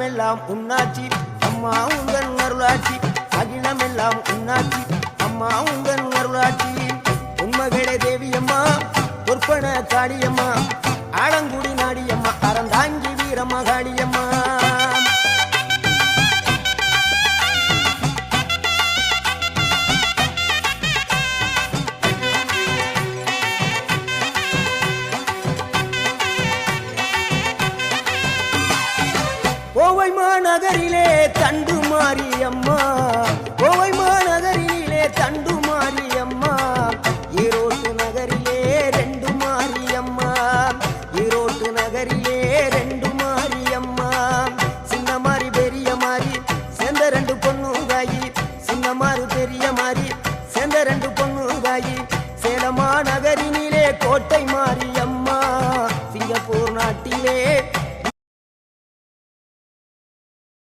அகிலமெல்லாம் உன்னாட்சி அம்மா உந்தன் அருளாட்சி அகிலமெல்லாம் உன்னாட்சி அம்மா உந்தன் அருளாட்சி உண்மகளே தேவியம்மா பொற்பன காளியம்மா ஆலங்குடி நாடியம்மா அறந்தாங்கி வீரம்மா காளியம்மா கோவை மாநகரிலே தண்டு மாரியம்மா கோவை